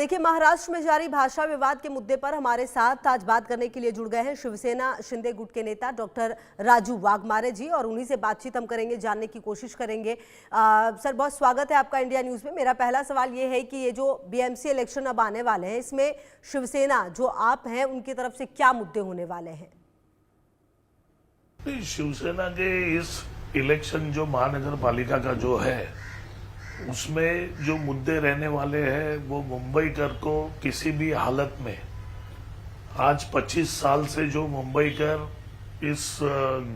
देखिए, महाराष्ट्र में जारी भाषा विवाद के मुद्दे पर हमारे साथ आज बात करने के लिए जुड़ गए हैं शिवसेना शिंदे गुट के नेता डॉक्टर राजू वाघमारे जी, और उन्हीं से बातचीत हम करेंगे, जानने की कोशिश करेंगे। सर, बहुत स्वागत है आपका इंडिया न्यूज में। मेरा पहला सवाल ये है कि ये जो बीएमसी इलेक्शन अब आने वाले हैं, इसमें शिवसेना जो आप हैं उनकी तरफ से क्या मुद्दे होने वाले हैं? शिवसेना के इस इलेक्शन जो महानगर पालिका का जो है, उसमें जो मुद्दे रहने वाले हैं वो मुंबईकर को किसी भी हालत में, आज 25 साल से जो मुंबईकर इस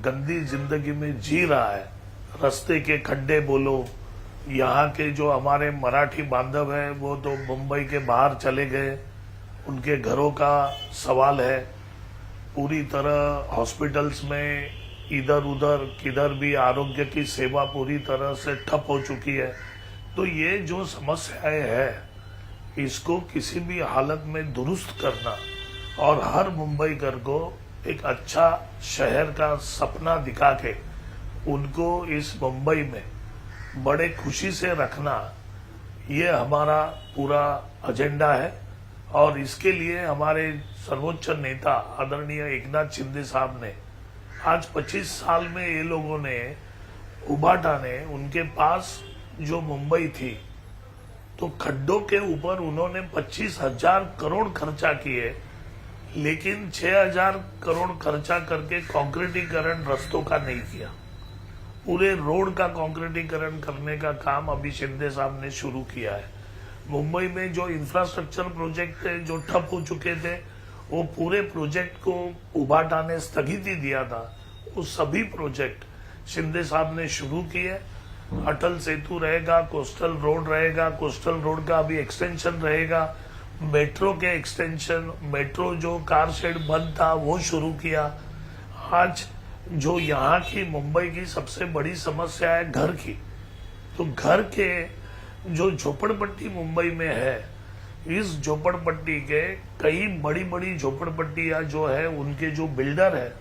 गंदी जिंदगी में जी रहा है, रास्ते के खड्डे बोलो, यहाँ के जो हमारे मराठी बांधव हैं वो तो मुंबई के बाहर चले गए, उनके घरों का सवाल है। पूरी तरह हॉस्पिटल्स में इधर उधर किधर भी आरोग्य की सेवा पूरी तरह से ठप हो चुकी है। तो ये जो समस्याएं है, इसको किसी भी हालत में दुरुस्त करना और हर मुंबईकर को एक अच्छा शहर का सपना दिखा के उनको इस मुंबई में बड़े खुशी से रखना, ये हमारा पूरा एजेंडा है। और इसके लिए हमारे सर्वोच्च नेता आदरणीय एकनाथ शिंदे साहब ने आज 25 साल में ये लोगों ने उबाटा ने उनके पास जो मुंबई थी, तो खड्डों के ऊपर उन्होंने 25,000 करोड़ खर्चा किए, लेकिन 6,000 करोड़ खर्चा करके कंक्रीटीकरण रस्तों का नहीं किया। पूरे रोड का कंक्रीटीकरण करने का काम अभी शिंदे साहब ने शुरू किया है। मुंबई में जो इंफ्रास्ट्रक्चर प्रोजेक्ट थे जो ठप हो चुके थे, वो पूरे प्रोजेक्ट को उबाटा ने स्थगिति दिया था, वो सभी प्रोजेक्ट शिंदे साहब ने शुरू किए। अटल सेतु रहेगा, कोस्टल रोड रहेगा, कोस्टल रोड का अभी एक्सटेंशन रहेगा, मेट्रो के एक्सटेंशन, मेट्रो जो कार शेड बंद था वो शुरू किया। आज जो यहाँ की मुंबई की सबसे बड़ी समस्या है घर की, तो घर के जो झोपड़पट्टी मुंबई में है, इस झोपड़पट्टी के कई बड़ी बड़ी झोपड़पट्टियां जो है, उनके जो बिल्डर है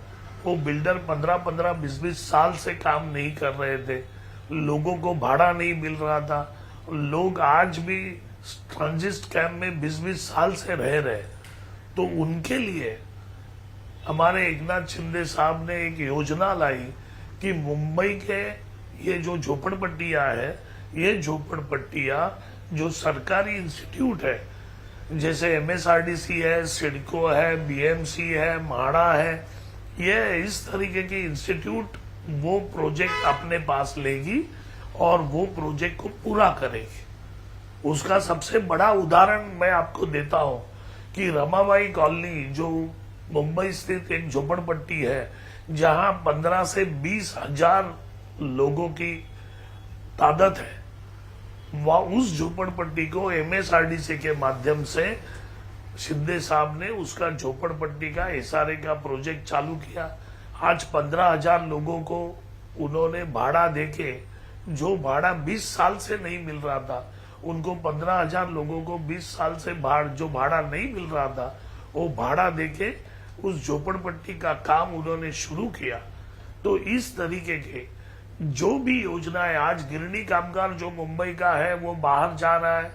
वो बिल्डर 15-15, 20-20 साल से काम नहीं कर रहे थे, लोगों को भाड़ा नहीं मिल रहा था, लोग आज भी ट्रांजिट कैंप में 20-20 साल से रह रहे। तो उनके लिए हमारे एकनाथ शिंदे साहब ने एक योजना लाई कि मुंबई के ये जो झोपड़पट्टियां है, ये झोपड़पट्टियां जो सरकारी इंस्टीट्यूट है, जैसे MSRDC है, सिडको है, BMC है, म्हाडा है, ये इस तरीके के इंस्टीट्यूट वो प्रोजेक्ट अपने पास लेगी और वो प्रोजेक्ट को पूरा करेगी। उसका सबसे बड़ा उदाहरण मैं आपको देता हूं कि रमाबाई कॉलोनी जो मुंबई स्थित एक झोपड़पट्टी है, जहां 15 से 20,000 लोगों की तादाद है, वह उस झोपड़पट्टी को MSRDC के माध्यम से शिंदे साहब ने उसका झोपड़पट्टी का SRA का प्रोजेक्ट चालू किया। आज 15,000 लोगों को उन्होंने भाड़ा देके, जो भाड़ा 20 साल से नहीं मिल रहा था, उनको 15,000 लोगों को 20 साल से जो भाड़ा नहीं मिल रहा था, वो भाड़ा देके उस झोपड़पट्टी का काम उन्होंने शुरू किया। तो इस तरीके के जो भी योजनाएं, आज गिरनी कामगार जो मुंबई का है वो बाहर जा रहा है,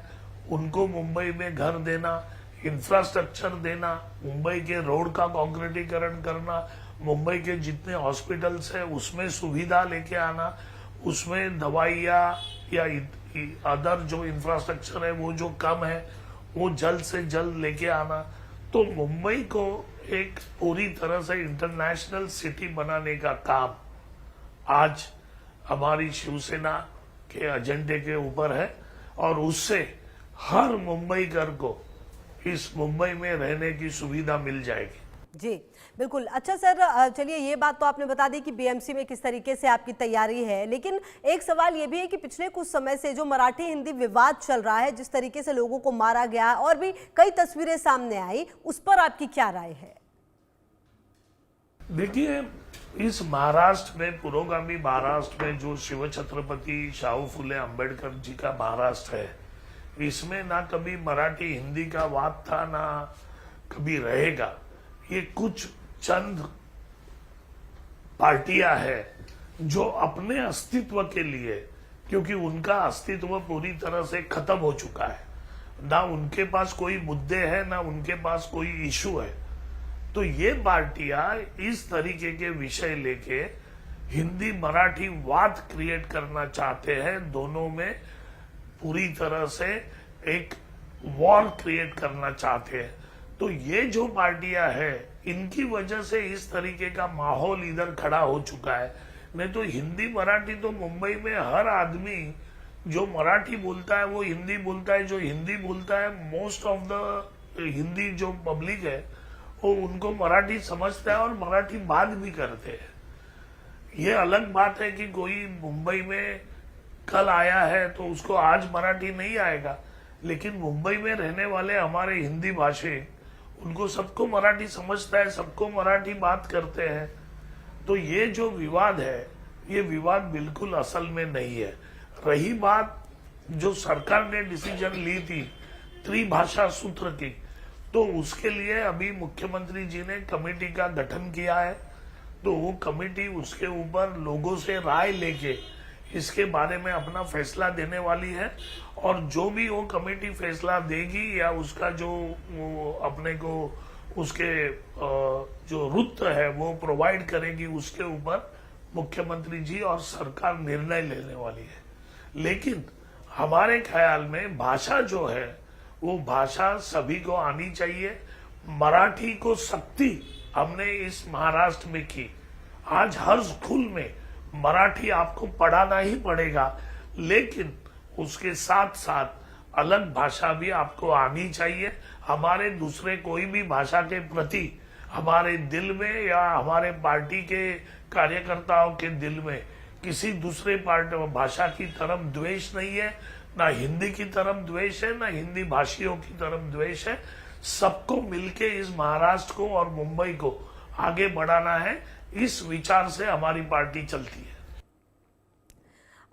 उनको मुंबई में घर देना, इंफ्रास्ट्रक्चर देना, मुंबई के रोड का कंक्रीटीकरण करना, मुंबई के जितने हॉस्पिटल्स है उसमें सुविधा लेके आना, उसमें दवाइयाँ या अदर जो इंफ्रास्ट्रक्चर है वो जो कम है वो जल्द से जल्द लेके आना। तो मुंबई को एक पूरी तरह से इंटरनेशनल सिटी बनाने का काम आज हमारी शिवसेना के एजेंडे के ऊपर है, और उससे हर मुंबईकर को इस मुंबई में रहने की सुविधा मिल जाएगी। जी बिल्कुल। अच्छा सर, चलिए, ये बात तो आपने बता दी कि BMC में किस तरीके से आपकी तैयारी है, लेकिन एक सवाल ये भी है कि पिछले कुछ समय से जो मराठी हिंदी विवाद चल रहा है, जिस तरीके से लोगों को मारा गया और भी कई तस्वीरें सामने आई, उस पर आपकी क्या राय है? देखिए, इस महाराष्ट्र में, पुरोगामी महाराष्ट्र में जो शिव छत्रपति शाहू फुले अंबेडकर जी का महाराष्ट्र है, इसमें ना कभी मराठी हिंदी का वाद था ना कभी रहेगा। ये कुछ चंद पार्टियां हैं जो अपने अस्तित्व के लिए, क्योंकि उनका अस्तित्व पूरी तरह से खत्म हो चुका है, ना उनके पास कोई मुद्दे हैं, ना उनके पास कोई इशू है। तो ये पार्टियां इस तरीके के विषय लेके हिंदी मराठी वाद क्रिएट करना चाहते हैं, दोनों में पूरी तरह से एक वॉर क्रिएट करना चाहते हैं। तो ये जो पार्टियां हैं, इनकी वजह से इस तरीके का माहौल इधर खड़ा हो चुका है। नहीं तो हिंदी मराठी तो मुंबई में हर आदमी जो मराठी बोलता है वो हिंदी बोलता है, जो हिंदी बोलता है मोस्ट ऑफ द हिंदी जो पब्लिक है वो उनको मराठी समझता है और मराठी बात भी करते हैं। ये अलग बात है कि कोई मुंबई में कल आया है तो उसको आज मराठी नहीं आएगा, लेकिन मुंबई में रहने वाले हमारे हिंदी भाषी उनको सबको मराठी समझता है, सबको मराठी बात करते हैं। तो ये जो विवाद है, ये विवाद बिल्कुल असल में नहीं है। रही बात जो सरकार ने डिसीजन ली थी त्रिभाषा सूत्र की, तो उसके लिए अभी मुख्यमंत्री जी ने कमेटी का गठन किया है। तो वो कमेटी उसके ऊपर लोगों से राय लेके इसके बारे में अपना फैसला देने वाली है, और जो भी वो कमेटी फैसला देगी या उसका जो वो अपने को उसके जो रुत है वो प्रोवाइड करेगी, उसके ऊपर मुख्यमंत्री जी और सरकार निर्णय लेने वाली है। लेकिन हमारे ख्याल में भाषा जो है वो भाषा सभी को आनी चाहिए। मराठी को सख्ती हमने इस महाराष्ट्र में की। आज हर स्कूल में मराठी आपको पढ़ाना ही पड़ेगा, लेकिन उसके साथ साथ अलग भाषा भी आपको आनी चाहिए। हमारे दूसरे कोई भी भाषा के प्रति हमारे दिल में या हमारे पार्टी के कार्यकर्ताओं के दिल में किसी दूसरे भाषा की तरफ द्वेष नहीं है, ना हिंदी की तरफ द्वेष है, ना हिंदी भाषियों की तरफ द्वेष है। सबको मिलके इस महाराष्ट्र को और मुंबई को आगे बढ़ाना है, इस विचार से हमारी पार्टी चलती है।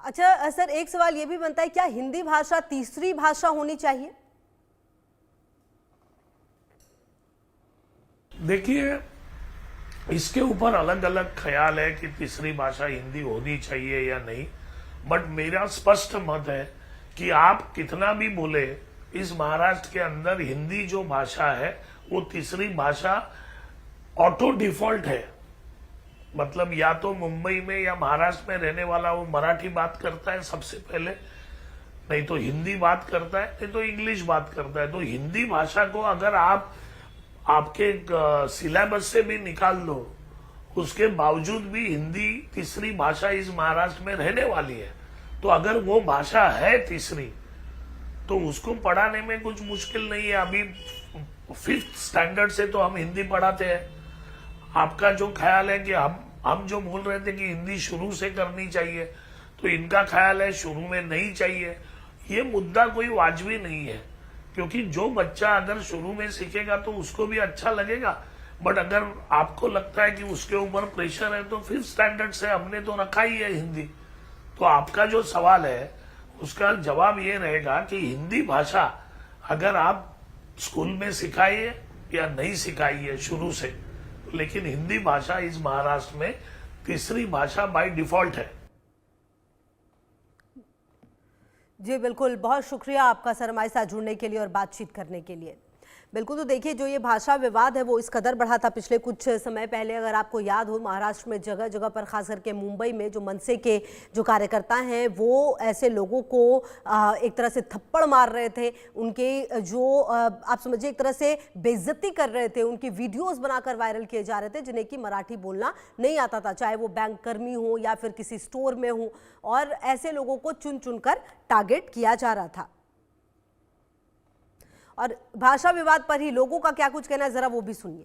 अच्छा सर, एक सवाल ये भी बनता है, क्या हिंदी भाषा तीसरी भाषा होनी चाहिए? देखिए, इसके ऊपर अलग अलग ख्याल है कि तीसरी भाषा हिंदी होनी चाहिए या नहीं, बट मेरा स्पष्ट मत है कि आप कितना भी बोले, इस महाराष्ट्र के अंदर हिंदी जो भाषा है वो तीसरी भाषा ऑटो डिफॉल्ट है। मतलब या तो मुंबई में या महाराष्ट्र में रहने वाला वो मराठी बात करता है सबसे पहले, नहीं तो हिंदी बात करता है, नहीं तो इंग्लिश बात करता है। तो हिंदी भाषा को अगर आप आपके सिलेबस से भी निकाल दो, उसके बावजूद भी हिंदी तीसरी भाषा इस महाराष्ट्र में रहने वाली है। तो अगर वो भाषा है तीसरी तो उसको पढ़ाने में कुछ मुश्किल नहीं है। अभी 5th स्टैंडर्ड से तो हम हिंदी पढ़ाते हैं। आपका जो ख्याल है कि हम जो बोल रहे थे कि हिंदी शुरू से करनी चाहिए, तो इनका ख्याल है शुरू में नहीं चाहिए। ये मुद्दा कोई वाजबी नहीं है, क्योंकि जो बच्चा अगर शुरू में सीखेगा तो उसको भी अच्छा लगेगा। बट अगर आपको लगता है कि उसके ऊपर प्रेशर है तो 5th स्टैंडर्ड से हमने तो रखा ही है हिंदी। तो आपका जो सवाल है उसका जवाब ये रहेगा कि हिंदी भाषा अगर आप स्कूल में सिखाइए या नहीं सिखाइए शुरू से, लेकिन हिंदी भाषा इस महाराष्ट्र में तीसरी भाषा बाय डिफॉल्ट है। जी बिल्कुल, बहुत शुक्रिया आपका सर हमारे साथ जुड़ने के लिए और बातचीत करने के लिए। बिल्कुल, तो देखिए जो ये भाषा विवाद है वो इस कदर बढ़ा था पिछले कुछ समय पहले। अगर आपको याद हो, महाराष्ट्र में जगह जगह पर, खास करके मुंबई में, जो मनसे के जो कार्यकर्ता हैं वो ऐसे लोगों को एक तरह से थप्पड़ मार रहे थे, उनके जो आप समझिए एक तरह से बेइज्जती कर रहे थे, उनकी वीडियोस बनाकर वायरल किए जा रहे थे जिन्हें कि मराठी बोलना नहीं आता था, चाहे वो बैंक कर्मी हो या फिर किसी स्टोर में हो, और ऐसे लोगों को चुन चुनकर टारगेट किया जा रहा था। और भाषा विवाद पर ही लोगों का क्या कुछ कहना है, जरा वो भी सुनिए।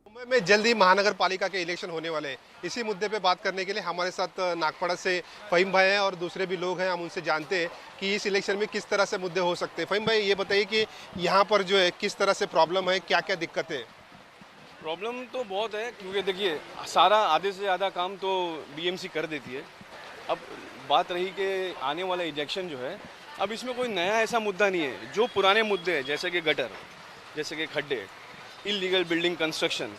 मुंबई में जल्द ही महानगर पालिका के इलेक्शन होने वाले हैं। इसी मुद्दे पे बात करने के लिए हमारे साथ नागपाड़ा से फहीम भाई हैं और दूसरे भी लोग हैं। हम उनसे जानते हैं कि इस इलेक्शन में किस तरह से मुद्दे हो सकते हैं। फहीम भाई, ये बताइए कि यहाँ पर जो है किस तरह से प्रॉब्लम है, क्या क्या दिक्कत है? प्रॉब्लम तो बहुत है, क्योंकि देखिए सारा आधे से ज़्यादा काम तो बीएमसी कर देती है। अब बात रही कि आने वाला इलेक्शन जो है, अब इसमें कोई नया ऐसा मुद्दा नहीं है। जो पुराने मुद्दे हैं, जैसे कि गटर, जैसे कि खड्डे, इलीगल बिल्डिंग कंस्ट्रक्शन,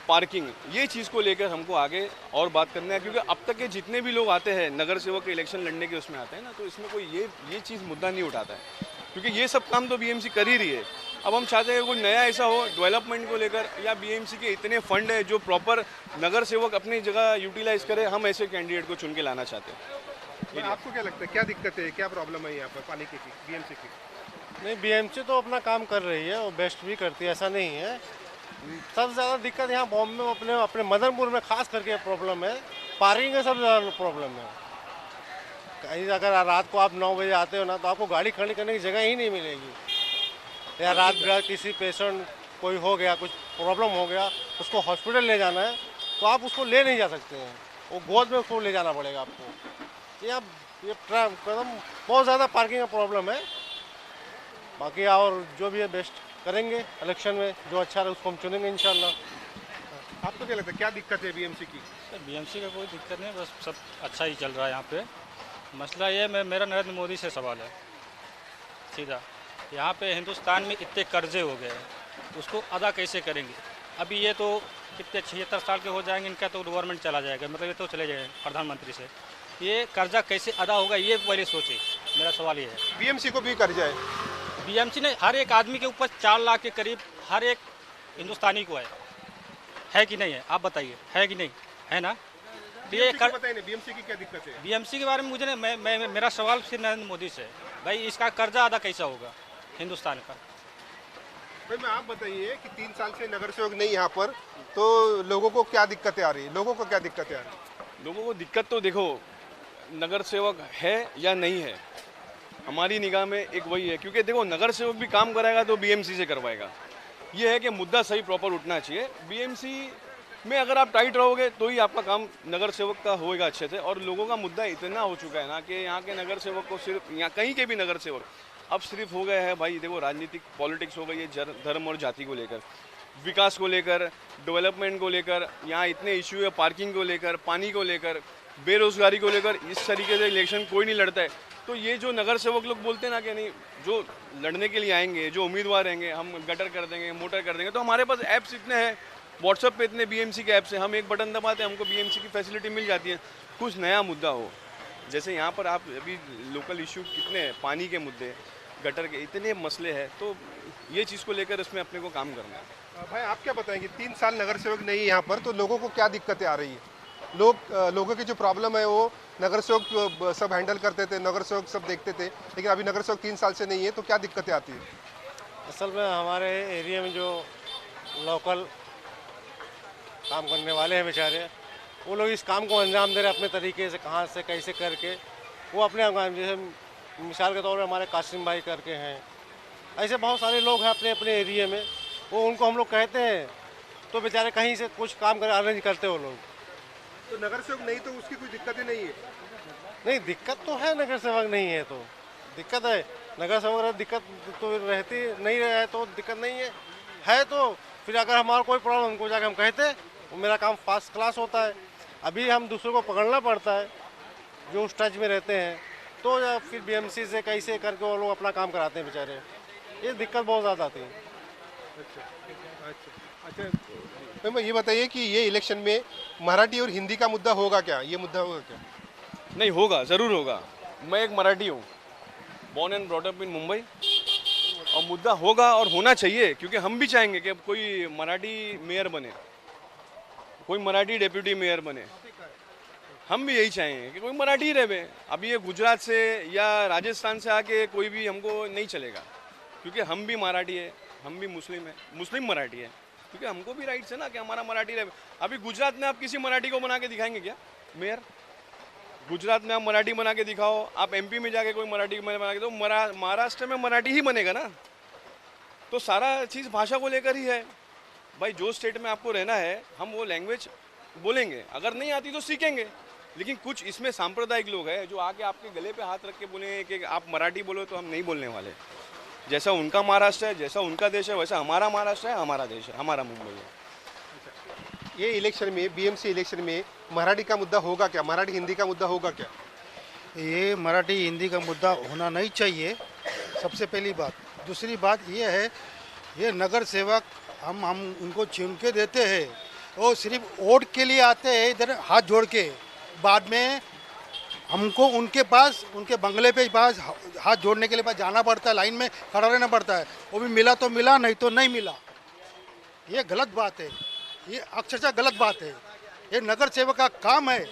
पार्किंग, ये चीज़ को लेकर हमको आगे और बात करना है। क्योंकि अब तक के जितने भी लोग आते हैं नगर सेवक के इलेक्शन लड़ने के उसमें आते हैं ना, तो इसमें कोई ये चीज़ मुद्दा नहीं उठाता है। क्योंकि ये सब काम तो बीएमसी कर ही रही है। अब हम चाहते हैं कि कोई नया ऐसा हो डेवलपमेंट को लेकर, या बीएमसी के इतने फंड है जो प्रॉपर नगर सेवक अपनी जगह यूटिलाइज करे, हम ऐसे कैंडिडेट को चुन के लाना चाहते हैं। तो आपको क्या लगता है, क्या दिक्कत है, क्या प्रॉब्लम है यहाँ पर पालिका की, बीएमसी की? नहीं, बीएमसी तो अपना काम कर रही है और बेस्ट भी करती है, ऐसा नहीं है। सबसे ज़्यादा दिक्कत यहाँ बॉम्बे में अपने अपने मदनपुर में खास करके प्रॉब्लम है, पार्किंग का सबसे ज़्यादा प्रॉब्लम है। कहीं अगर रात को आप 9 बजे आते हो ना, तो आपको गाड़ी खड़ी करने की जगह ही नहीं मिलेगी। या रात बिरात किसी पेशेंट कोई हो गया, कुछ प्रॉब्लम हो गया, उसको हॉस्पिटल ले जाना है, तो आप उसको ले नहीं जा सकते हैं, वो गोद में उसको ले जाना पड़ेगा आपको। ये कदम बहुत ज़्यादा पार्किंग का प्रॉब्लम है। बाकी और जो भी है बेस्ट करेंगे इलेक्शन में, जो अच्छा रहे उसको हम चुनेंगे इंशाल्लाह। आपको क्या लगता है, क्या दिक्कत है बीएमसी की? सर बीएमसी का कोई दिक्कत नहीं, बस सब अच्छा ही चल रहा है यहाँ पे। मसला ये मेरा नरेंद्र मोदी से सवाल है सीधा। यहाँ पे हिंदुस्तान में इतने कर्जे हो गए हैं, उसको अदा कैसे करेंगे? अभी ये तो कितने 76 साल के हो जाएंगे, इनका तो गवर्नमेंट चला जाएगा, मतलब ये तो चले जाएंगे प्रधानमंत्री से। ये कर्जा कैसे अदा होगा, ये पहले सोचे। मेरा सवाल ये है। बीएमसी को भी कर्जा है? बीएमसी ने हर एक आदमी के ऊपर 4 लाख के करीब हर एक हिंदुस्तानी को है कि नहीं है? आप बताइए, है कि नहीं है ना? ये बीएमसी की क्या दिक्कत है? बीएमसी के बारे में मुझे मेरा सवाल सिर्फ नरेंद्र मोदी से है, भाई इसका कर्जा अदा कैसा होगा हिंदुस्तान का? भाई मैं आप बताइए कि 3 साल से नगर सेवक नहीं यहाँ पर, तो लोगों को क्या दिक्कतें आ रही है? लोगों को क्या दिक्कतें आ रही है? लोगों को दिक्कत तो देखो, नगर सेवक है या नहीं है, हमारी निगाह में एक वही है। क्योंकि देखो नगर सेवक भी काम कराएगा तो बीएमसी से करवाएगा। ये है कि मुद्दा सही प्रॉपर उठना चाहिए। बीएमसी में अगर आप टाइट रहोगे तो ही आपका काम नगर सेवक का होएगा अच्छे से। और लोगों का मुद्दा इतना हो चुका है ना कि यहाँ के नगर सेवक को सिर्फ, यहाँ कहीं के भी नगर सेवक अब सिर्फ हो गए हैं भाई, देखो राजनीतिक पॉलिटिक्स हो गई है, धर्म और जाति को लेकर, विकास को लेकर, डेवलपमेंट को लेकर। यहाँ इतने इशू है पार्किंग को लेकर, पानी को लेकर, बेरोजगारी को लेकर। इस तरीके से इलेक्शन कोई नहीं लड़ता है। तो ये जो नगर सेवक लोग बोलते हैं ना कि नहीं, जो लड़ने के लिए आएंगे, जो उम्मीदवार रहेंगे, हम गटर कर देंगे, मोटर कर देंगे, तो हमारे पास ऐप्स इतने हैं, व्हाट्सएप पे इतने बीएमसी के ऐप्स हैं, हम एक बटन दबाते हैं, हमको बीएमसी की फैसिलिटी मिल जाती है। कुछ नया मुद्दा हो, जैसे यहाँ पर आप अभी लोकल इशू कितने हैं, पानी के मुद्दे, गटर के इतने मसले हैं, तो ये चीज़ को लेकर इसमें अपने को काम करना है। भाई आप क्या बताएंगे, 3 साल नगर सेवक नहीं है यहाँ पर, तो लोगों को क्या दिक्कतें आ रही है? लोगों की जो प्रॉब्लम है वो नगर सेवक सब हैंडल करते थे, नगर सेवक सब देखते थे, लेकिन अभी नगर सेवक 3 साल से नहीं है, तो क्या दिक्कतें आती है? असल में हमारे एरिया में जो लोकल काम करने वाले हैं बेचारे, वो लोग इस काम को अंजाम दे रहे हैं अपने तरीके से, कहाँ से कैसे करके वो अपने, जैसे मिसाल के तौर पर हमारे कासिम भाई करके हैं, ऐसे बहुत सारे लोग हैं अपने अपने एरिया में। वो उनको हम लोग कहते हैं तो बेचारे कहीं से कुछ काम कर अरेंज करते वो लोग। तो नगर सेवक नहीं तो उसकी कोई दिक्कतें नहीं है? नहीं, दिक्कत तो है, नगर सेवक नहीं है तो दिक्कत है। नगर सेवक दिक्कत तो रहती नहीं रहे तो दिक्कत नहीं है तो फिर अगर हमारा कोई प्रॉब्लम उनको जाकर हम कहते हैं, वो मेरा काम फर्स्ट क्लास होता है। अभी हम दूसरों को पकड़ना पड़ता है जो उस टच में रहते हैं, तो या फिर बीएमसी से कैसे करके वो लोग अपना काम कराते हैं बेचारे। ये दिक्कत बहुत ज़्यादा आती है। अच्छा, तो मैं ये बताइए कि ये इलेक्शन में मराठी और हिंदी का मुद्दा होगा क्या? ये मुद्दा होगा क्या? नहीं होगा, ज़रूर होगा। मैं एक मराठी हूँ, born and brought up in Mumbai, और मुद्दा होगा और होना चाहिए, क्योंकि हम भी चाहेंगे कि कोई मराठी मेयर बने, कोई मराठी डेप्यूटी मेयर बने। हम भी यही चाहेंगे कि कोई मराठी रहे। अभी ये गुजरात से या राजस्थान से आके कोई भी हमको नहीं चलेगा, क्योंकि हम भी मराठी है, हम भी मुस्लिम है, मुस्लिम मराठी है, क्योंकि हमको भी राइट्स है ना कि हमारा मराठी रहे। अभी गुजरात में आप किसी मराठी को बना के दिखाएंगे क्या मेयर? गुजरात में आप मराठी बना के दिखाओ, आप एमपी में जाके कोई मराठी बना के, तो महाराष्ट्र में मराठी ही बनेगा ना। तो सारा चीज़ भाषा को लेकर ही है भाई। जो स्टेट में आपको रहना है, हम वो लैंग्वेज बोलेंगे, अगर नहीं आती तो सीखेंगे। लेकिन कुछ इसमें सांप्रदायिक लोग हैं जो आके आपके गले पे हाथ रख के बोले कि आप मराठी बोलो, तो हम नहीं बोलने वाले। जैसा उनका महाराष्ट्र है, जैसा उनका देश है, वैसा हमारा महाराष्ट्र है, हमारा देश है, हमारा मुंबई है। ये इलेक्शन में, बीएमसी इलेक्शन में मराठी का मुद्दा होगा क्या? मराठी हिंदी का मुद्दा होगा क्या? ये मराठी हिंदी का मुद्दा होना नहीं चाहिए, सबसे पहली बात। दूसरी बात ये है, ये नगर सेवक हम उनको चुन के देते हैं, वो सिर्फ वोट के लिए आते हैं इधर हाथ जोड़ के, बाद में हमको उनके पास, उनके बंगले पे पास हाथ जोड़ने के लिए पास जाना पड़ता है, लाइन में खड़ा रहना पड़ता है। वो भी मिला तो मिला, नहीं तो नहीं मिला। ये गलत बात है, ये अक्षरशः गलत बात है। ये नगर सेवक का काम है,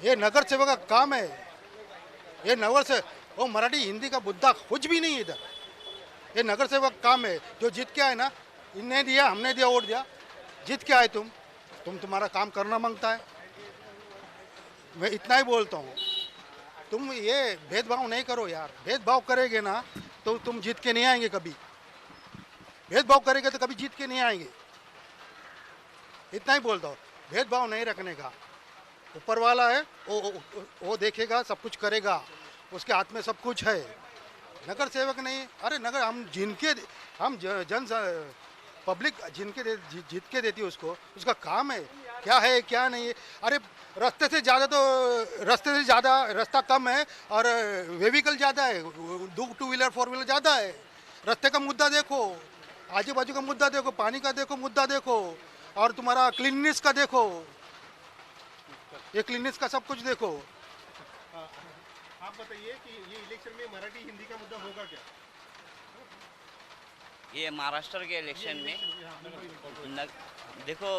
ये नगर सेवक का काम है। ये नगर से वो मराठी हिंदी का मुद्दा कुछ भी नहीं इधर। ये नगर सेवक का काम है। जो जीत के आए ना, इनने दिया, हमने दिया, वोट दिया, जीत के आए तुम्हारा काम करना मांगता है। मैं इतना ही बोलता हूँ, तुम ये भेदभाव नहीं करो यार। भेदभाव करेंगे ना तो तुम जीत के नहीं आएंगे कभी। भेदभाव करेंगे तो कभी जीत के नहीं आएंगे। इतना ही बोलता हूँ, भेदभाव नहीं रखने का। ऊपर वाला है, वो देखेगा, सब कुछ करेगा, उसके हाथ में सब कुछ है। नगर सेवक नहीं, अरे नगर हम जन पब्लिक जीत के देती है उसको, उसका काम है क्या है क्या नहीं है। अरे रास्ते से ज़्यादा रास्ता कम है और व्हीकल ज़्यादा है, 2 व्हीलर 4 व्हीलर ज़्यादा है। रास्ते का मुद्दा देखो, आजू बाजू का मुद्दा देखो, पानी का देखो मुद्दा देखो, और तुम्हारा क्लीननेस का देखो, ये क्लीननेस का सब कुछ देखो। आप बताइए कि ये इलेक्शन में मराठी हिंदी का मुद्दा होगा क्या? ये महाराष्ट्र के इलेक्शन में देखो,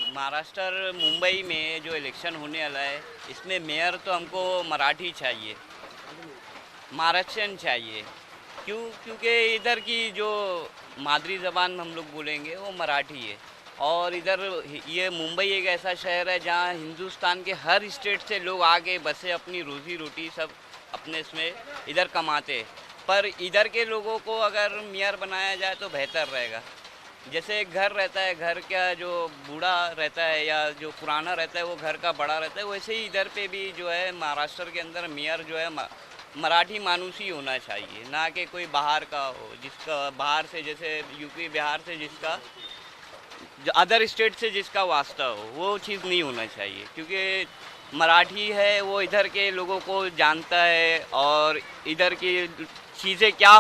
महाराष्ट्र मुंबई में जो इलेक्शन होने वाला है, इसमें मेयर तो हमको मराठी चाहिए, महाराष्ट्रियन चाहिए। क्योंकि इधर की जो मादरी ज़बान हम लोग बोलेंगे वो मराठी है। और इधर ये मुंबई एक ऐसा शहर है जहाँ हिंदुस्तान के हर स्टेट से लोग आके बसे अपनी रोज़ी रोटी सब अपने इसमें इधर कमाते। पर इधर के लोगों को अगर मेयर बनाया जाए तो बेहतर रहेगा। जैसे एक घर रहता है, घर का जो बूढ़ा रहता है या जो पुराना रहता है वो घर का बड़ा रहता है, वैसे ही इधर पे भी जो है महाराष्ट्र के अंदर मेयर जो है मराठी मानूस ही होना चाहिए, ना कि कोई बाहर का हो, जिसका बाहर से, जैसे यूपी बिहार से जिसका, अदर स्टेट से जिसका वास्ता हो, वो चीज़ नहीं होना चाहिए। क्योंकि मराठी है वो इधर के लोगों को जानता है और इधर की चीज़ें क्या